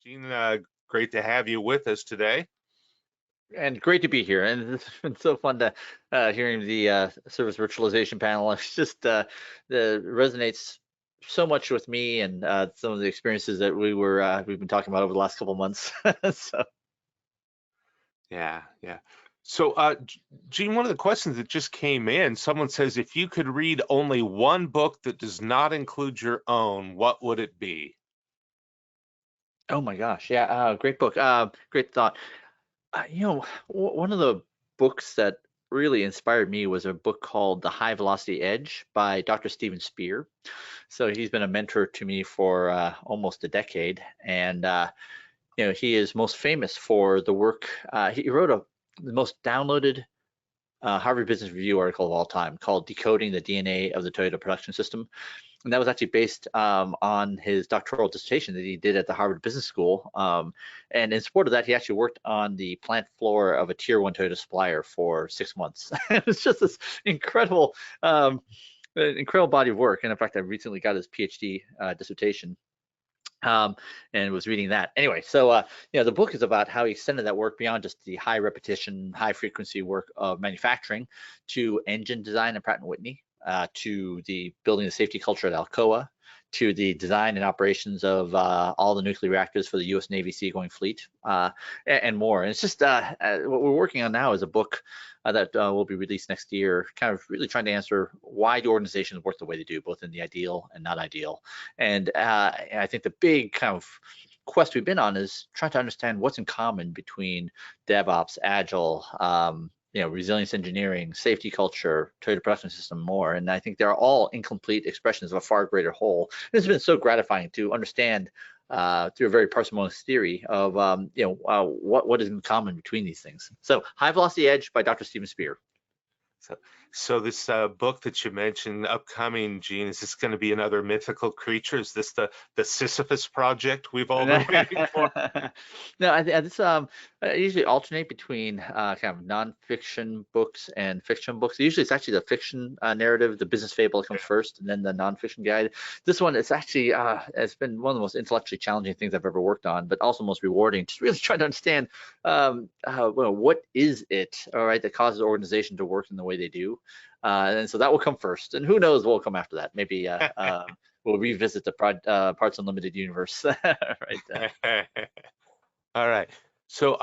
Gene, great to have you with us today. And great to be here. And it's been so fun to hearing the service virtualization panel. It's just the resonates so much with me and some of the experiences that we've been talking about over the last couple of months. So Yeah. So, Gene, one of the questions that just came in, someone says, if you could read only one book that does not include your own, what would it be? oh my gosh, yeah, great book, great thought. One of the books that really inspired me was a book called The High Velocity Edge by Dr. Steven Spear. So he's been a mentor to me for almost a decade, and he is most famous for the work. He wrote the most downloaded Harvard Business Review article of all time called "Decoding the DNA of the Toyota Production System," and that was actually based on his doctoral dissertation that he did at the Harvard Business School. And in support of that, he actually worked on the plant floor of a Tier 1 Toyota supplier for 6 months. It's just this incredible, incredible body of work. And in fact, I recently got his PhD dissertation um, and was reading that. Anyway, so the book is about how he extended that work beyond just the high repetition, high frequency work of manufacturing to engine design at Pratt& Whitney, to the building the safety culture at Alcoa, to the design and operations of all the nuclear reactors for the U.S. Navy seagoing fleet, and more. And it's just what we're working on now is a book that will be released next year, kind of really trying to answer why do organizations work the way they do, both in the ideal and not ideal. And I think the big kind of quest we've been on is trying to understand what's in common between DevOps, Agile, resilience engineering, safety culture, Toyota production system, more. And I think they're all incomplete expressions of a far greater whole. And it's been so gratifying to understand through a very parsimonious theory of what is in common between these things. So High Velocity Edge by Dr. Steven Spear. So this book that you mentioned, upcoming, Gene, is this going to be another mythical creature? Is this the Sisyphus project we've all been waiting for? No, I usually alternate between kind of nonfiction books and fiction books. Usually, it's actually the fiction narrative, the business fable that comes first, and then the nonfiction guide. This one, it's actually it's been one of the most intellectually challenging things I've ever worked on, but also most rewarding. Just really trying to understand what is it, all right, that causes the organization to work in the way they do, and so that will come first, and who knows what will come after that. Maybe we'll revisit the Parts Unlimited universe, right? All right. So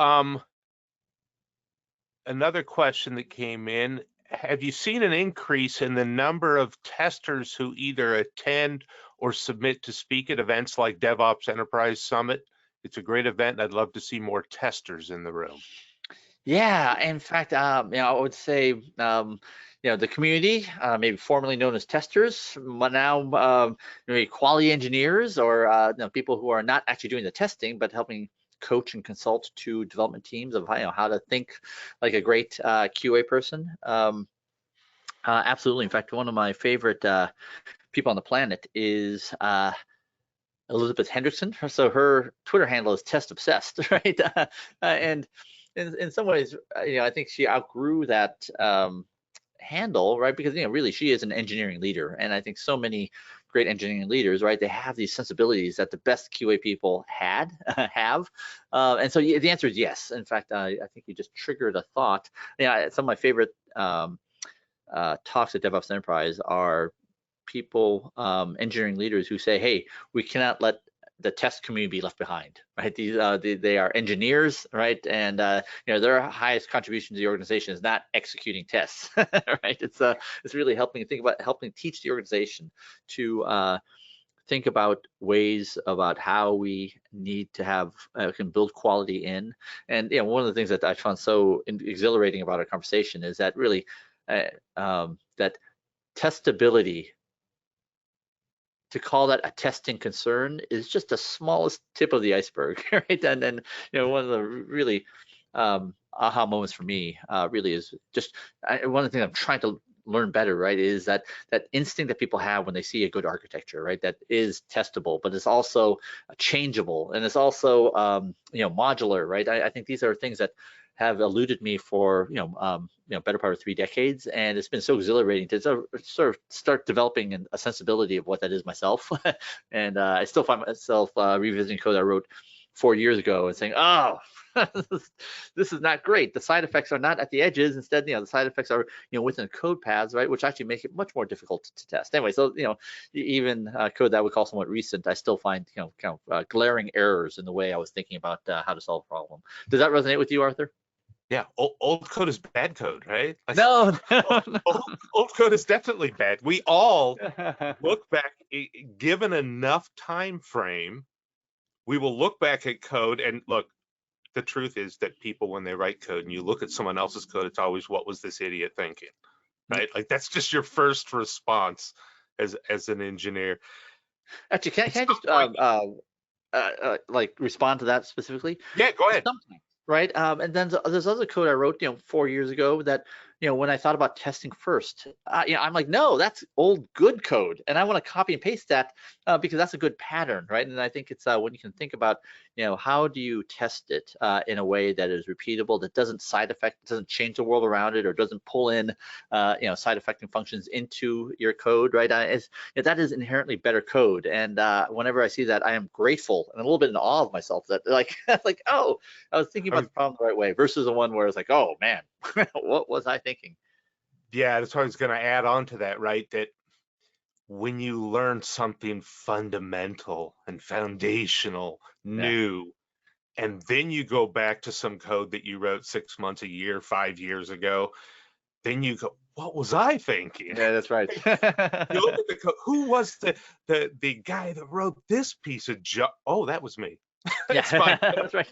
another question that came in, have you seen an increase in the number of testers who either attend or submit to speak at events like DevOps Enterprise Summit? It's a great event, and I'd love to see more testers in the room. Yeah, in fact, I would say, the community, maybe formerly known as testers, but now maybe quality engineers or people who are not actually doing the testing, but helping coach and consult to development teams of how to think like a great QA person. Absolutely. In fact, one of my favorite people on the planet is Elizabeth Hendrickson. So her Twitter handle is Test Obsessed, right? And in some ways, I think she outgrew that handle, right? Because really, she is an engineering leader, and I think so many great engineering leaders, right? They have these sensibilities that the best QA people have, and so the answer is yes. In fact, I think you just triggered a thought. Some of my favorite talks at DevOps Enterprise are people, engineering leaders who say, hey, we cannot let the test community be left behind, right? They are engineers, right? And their highest contribution to the organization is not executing tests, right? It's really helping teach the organization to think about ways about how we need to have can build quality in. And one of the things that I found so exhilarating about our conversation is that really that testability, to call that a testing concern, is just the smallest tip of the iceberg, right? And then, one of the really aha moments for me really is just one of the things I'm trying to learn better, right, is that instinct that people have when they see a good architecture, right, that is testable, but it's also changeable, and it's also modular, right? I think these are things that have eluded me for better part of 3 decades, and it's been so exhilarating to sort of start developing a sensibility of what that is myself. And I still find myself revisiting code I wrote 4 years ago and saying, oh, this is not great. The side effects are not at the edges. Instead, the side effects are, within code paths, right? Which actually make it much more difficult to test. Anyway, so, even code that I would call somewhat recent, I still find, kind of glaring errors in the way I was thinking about how to solve a problem. Does that resonate with you, Arthur? Yeah, old code is bad code, right? Like, No, no, old code is definitely bad. We all look back, given enough time frame, we will look back at code and look, the truth is that people, when they write code and you look at someone else's code, it's always, what was this idiot thinking, right? Like, that's just your first response as an engineer. Actually, can I just like respond to that specifically? Yeah, go ahead. Sometimes, right? And then there's other code I wrote, 4 years ago that, when I thought about testing first, I'm like, no, that's old good code, and I want to copy and paste that because that's a good pattern, right? And I think it's when you can think about, how do you test it in a way that is repeatable, that doesn't doesn't change the world around it, or doesn't pull in, side effecting functions into your code, right? That is inherently better code, and whenever I see that, I am grateful and a little bit in awe of myself that, like, like, oh, I was thinking about the problem the right way, versus the one where it's like, oh man, what was I thinking? Yeah, that's what I was going to add on to that, right? That when you learn something fundamental and foundational, new, and then you go back to some code that you wrote 6 months, a year, 5 years ago, then you go, what was I thinking? Yeah, that's right. You look at the code, who was the guy that wrote this piece of junk? Oh, that was me. That's fine. That's right.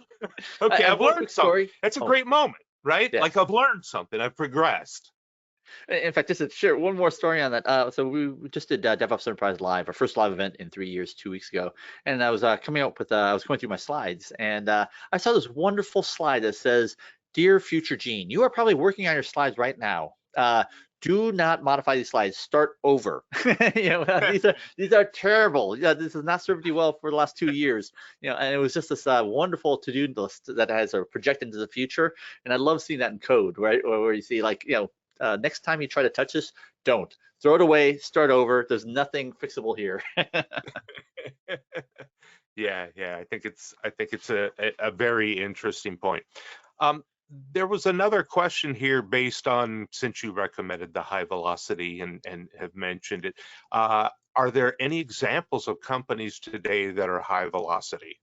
Okay, I've learned something. That's a great moment, right? Yes. Like, I've learned something, I've progressed. In fact, just to share one more story on that. So we just did DevOps Enterprise Live, our first live event in 3 years, 2 weeks ago. And I was coming up with, I was going through my slides, and I saw this wonderful slide that says, "Dear future Gene, you are probably working on your slides right now. Do not modify these slides. Start over. These are terrible. This has not served you well for the last 2 years. And it was just this wonderful to-do list that has a project into the future. And I love seeing that in code, right? Where you see, like, next time you try to touch this, don't throw it away. Start over. There's nothing fixable here. Yeah, I think it's a very interesting point. There was another question here based on, since you recommended the high velocity and have mentioned it, are there any examples of companies today that are high velocity?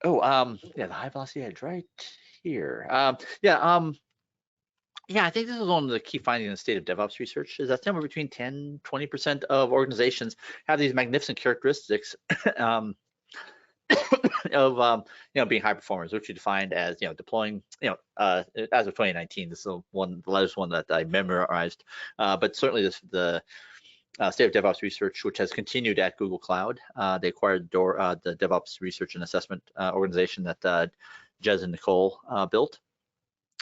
Oh, yeah, the high velocity edge right here. Yeah, I think this is one of the key findings in the state of DevOps research, is that somewhere between 10–20% of organizations have these magnificent characteristics of being high performers, which we defined as deploying as of 2019. This is the latest one that I memorized, but certainly the State of DevOps research, which has continued at Google Cloud. They acquired the DevOps research and assessment organization that Jez and Nicole built,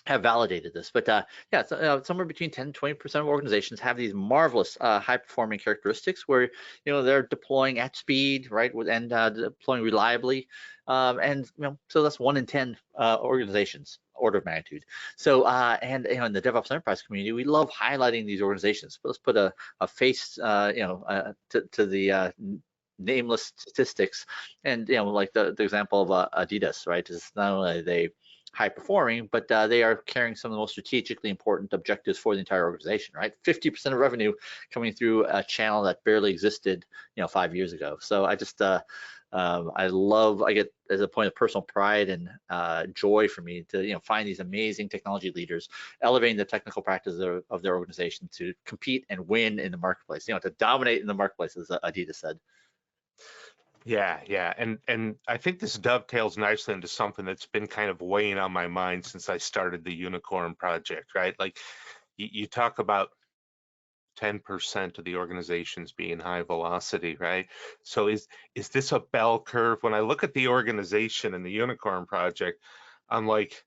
have validated this. But yeah, so, somewhere between 10–20% of organizations have these marvelous high-performing characteristics where they're deploying at speed, right, and deploying reliably, and so that's 1 in 10 organizations, order of magnitude. So and in the DevOps enterprise community, we love highlighting these organizations. But let's put a face to the nameless statistics, and like the example of Adidas, right? Is not only are they high performing, but they are carrying some of the most strategically important objectives for the entire organization, right? 50% of revenue coming through a channel that barely existed 5 years ago. So I just I get, as a point of personal pride and joy for me to find these amazing technology leaders elevating the technical practices of their organization to compete and win in the marketplace, to dominate in the marketplace, as Adidas said. Yeah, and I think this dovetails nicely into something that's been kind of weighing on my mind since I started the Unicorn project, right? Like, you talk about 10% of the organizations being high velocity, right? So is this a bell curve? When I look at the organization and the Unicorn project, I'm like,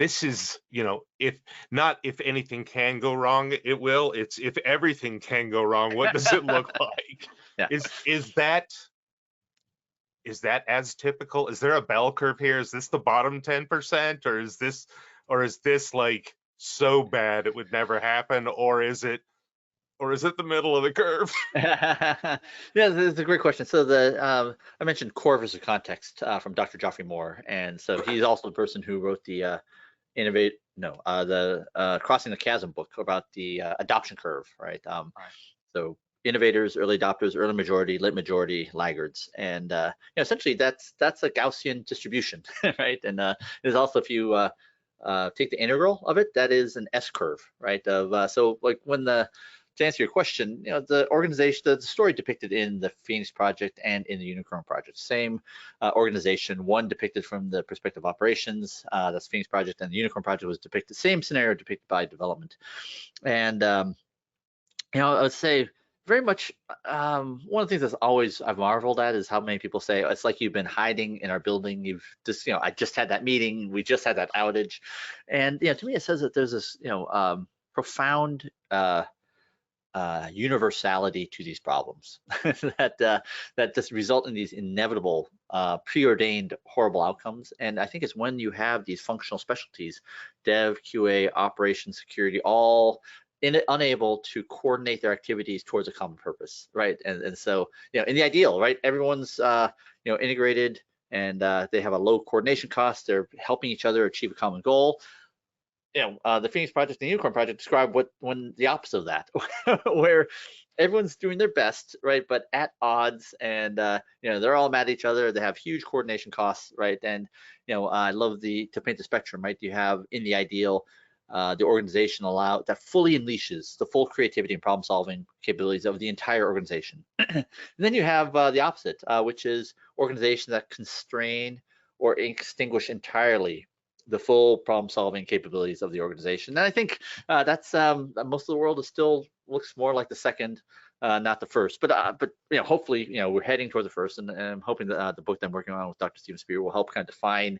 this is, if anything can go wrong, it will. It's if everything can go wrong, what does it look like? Yeah. Is that as typical? Is there a bell curve here? Is this the bottom 10%, or is this like so bad it would never happen, or is it or is it the middle of the curve? Yeah, it's a great question. So I mentioned core versus context from Dr. Geoffrey Moore, and so he's also the person who wrote the Crossing the Chasm book about the adoption curve, right? Right. So innovators, early adopters, early majority, late majority, laggards, and essentially that's a Gaussian distribution, right? And there's also, if you take the integral of it, that is an S curve, right? So like to answer your question, the organization, the story depicted in the Phoenix Project and in the Unicorn Project, same organization, one depicted from the perspective of operations, that's Phoenix Project, and the Unicorn Project was depicted, same scenario depicted by development. And I would say very much one of the things that's always I've marveled at is how many people say it's like you've been hiding in our building. You've just, I just had that meeting, we just had that outage, and to me it says that there's this, profound universality to these problems that just result in these inevitable preordained horrible outcomes. And I think it's when you have these functional specialties, dev, QA, operations, security, all unable to coordinate their activities towards a common purpose, right? And so, in the ideal, right, everyone's integrated, and they have a low coordination cost. They're helping each other achieve a common goal. The Phoenix Project and the Unicorn Project describe when the opposite of that, where everyone's doing their best, right, but at odds, and they're all mad at each other. They have huge coordination costs, right? And I love to paint the spectrum, right? You have in the ideal the organization that fully unleashes the full creativity and problem-solving capabilities of the entire organization. And then you have the opposite, which is organizations that constrain or extinguish entirely the full problem-solving capabilities of the organization. And I think that's most of the world still looks more like the second, not the first. But hopefully, we're heading toward the first, and I'm hoping that the book that I'm working on with Dr. Steven Spear will help kind of define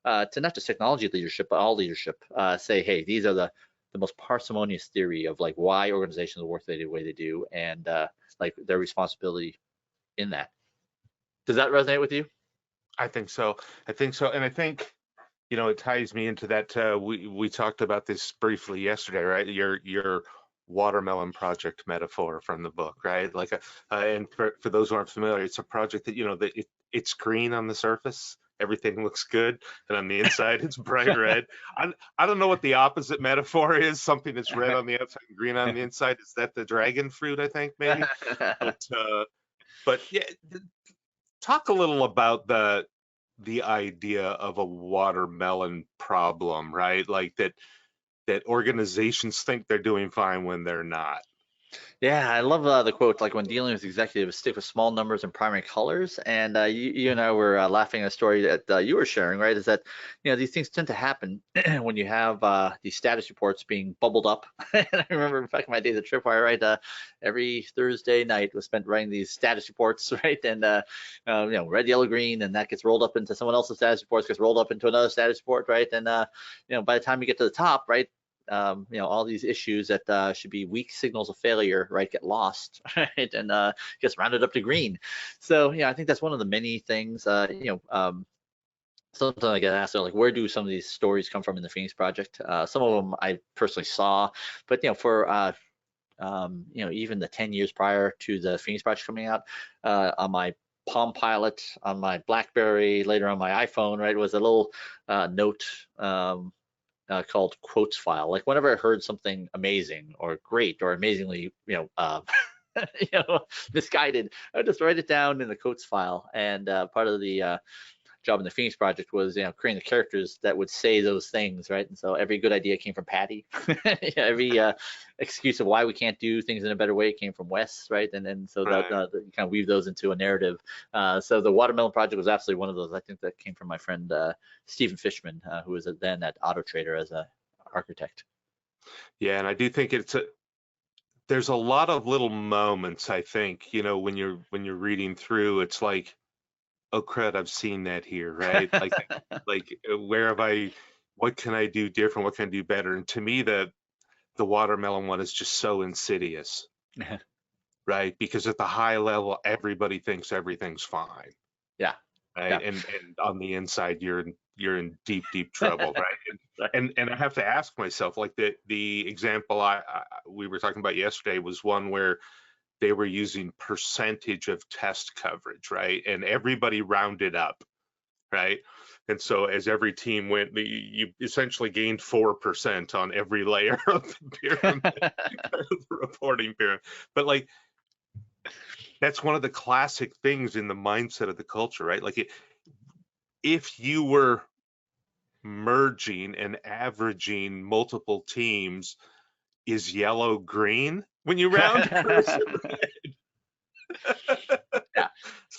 to not just technology leadership, but all leadership. Say, hey, these are the most parsimonious theory of like why organizations work the way they do, and like their responsibility in that. Does that resonate with you? I think so. And I think, it ties me into that. We talked about this briefly yesterday, right? Your watermelon project metaphor from the book, right? Like and for those who aren't familiar, it's a project that it's green on the surface, everything looks good, and on the inside it's bright red. I don't know what the opposite metaphor is. Something that's red on the outside and green on the inside. Is that the dragon fruit? I think maybe. But yeah, talk a little about the idea of a watermelon problem, right? Like that organizations think they're doing fine when they're not. Yeah, I love the quote, like when dealing with executives, stick with small numbers and primary colors. And you and I were laughing at a story that you were sharing, right? Is that, these things tend to happen when you have these status reports being bubbled up. And I remember back in my days at Tripwire, right? Every Thursday night was spent writing these status reports, right? And, red, yellow, green, and that gets rolled up into someone else's status reports, gets rolled up into another status report, right? And, by the time you get to the top, right? All these issues that should be weak signals of failure, right, get lost, right, and gets rounded up to green. So, I think that's one of the many things, sometimes I get asked, like, where do some of these stories come from in the Phoenix Project? Some of them I personally saw, but, for, even the 10 years prior to the Phoenix Project coming out, on my Palm Pilot, on my BlackBerry, later on my iPhone, right, was a little note called quotes file. Like whenever I heard something amazing or great or amazingly, misguided, I would just write it down in the quotes file. And part of the job in the Phoenix Project was, creating the characters that would say those things, right? And so every good idea came from Patty. Every excuse of why we can't do things in a better way came from Wes, right? And then so Right. that you kind of weave those into a narrative. So the Watermelon Project was absolutely one of those. I think that came from my friend Stephen Fishman, who was then at Auto Trader as a architect. Yeah, and I do think there's a lot of little moments, I think, when you're reading through, it's like, oh crud, I've seen that here, right? Like what can I do different? What can I do better? And to me, the watermelon one is just so insidious, right? Because at the high level, everybody thinks everything's fine, Yeah. right? Yeah. And on the inside, you're you're in deep, deep trouble, right? And I have to ask myself, like the example we were talking about yesterday was one where they were using percentage of test coverage, right? And everybody rounded up, right? And so as every team went, you essentially gained 4% on every layer of the pyramid, the reporting pyramid. But like, that's one of the classic things in the mindset of the culture, right? Like, if you were merging and averaging multiple teams, is yellow green when you round person? Yeah.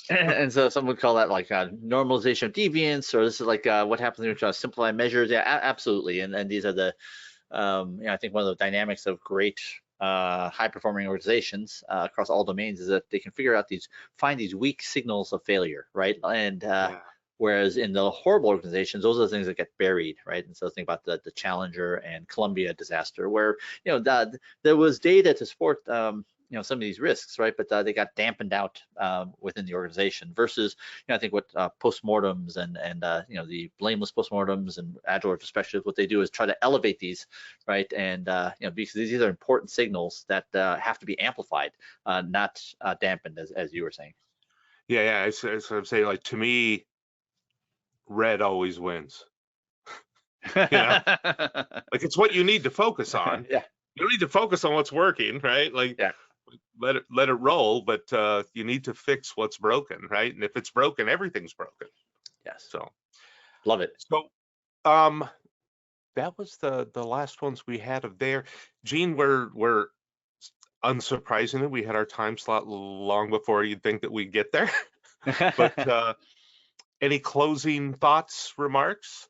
And so some would call that like normalization of deviance, or this is like what happens when you try to simplify measures. Yeah, absolutely. And these are the, I think one of the dynamics of great high performing organizations across all domains is that they can find these weak signals of failure, right? And whereas in the horrible organizations, those are the things that get buried, right? And so think about the Challenger and Columbia disaster, where there was data to support some of these risks, right? But they got dampened out within the organization. Versus, I think what postmortems and the blameless postmortems and agile retrospectives, what they do is try to elevate these, right? And because these are important signals that have to be amplified, not dampened, as you were saying. Yeah. So I'm saying, like, to me, red always wins. Like, it's what you need to focus on. Yeah. You don't need to focus on what's working, right? Like, yeah. let it roll, but you need to fix what's broken, right? And if it's broken, everything's broken. Yes. So love it. So that was the last ones we had of there. Gene, we're unsurprisingly, we had our time slot long before you'd think that we'd get there. But any closing thoughts, remarks?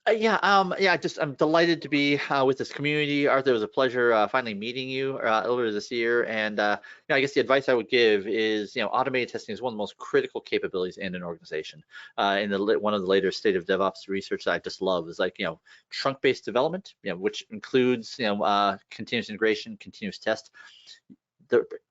I'm delighted to be with this community. Arthur, it was a pleasure finally meeting you earlier this year. And I guess the advice I would give is, automated testing is one of the most critical capabilities in an organization. One of the later state of DevOps research that I just love is like, trunk-based development, which includes, continuous integration, continuous test.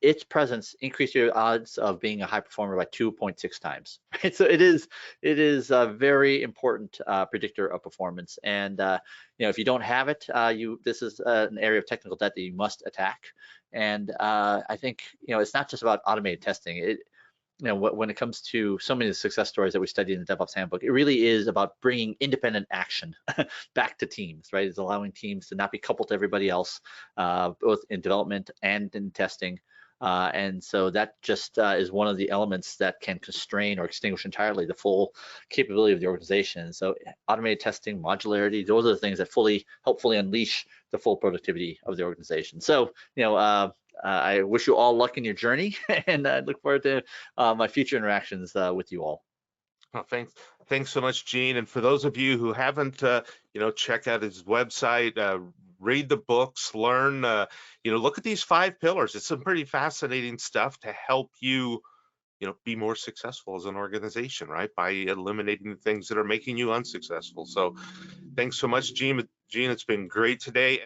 Its presence increases your odds of being a high performer by 2.6 times. Right? So it is a very important predictor of performance. And if you don't have it, this is an area of technical debt that you must attack. And I think it's not just about automated testing. When it comes to so many of the success stories that we study in the DevOps handbook, it really is about bringing independent action back to teams, right? It's allowing teams to not be coupled to everybody else, both in development and in testing. And so that just is one of the elements that can constrain or extinguish entirely the full capability of the organization. So automated testing, modularity, those are the things that help fully unleash the full productivity of the organization. So, I wish you all luck in your journey, and I look forward to my future interactions with you all. Well, thanks so much, Gene. And for those of you who haven't, check out his website, read the books, learn, look at these 5 pillars. It's some pretty fascinating stuff to help you, be more successful as an organization, right? By eliminating the things that are making you unsuccessful. So thanks so much, Gene. It's been great today.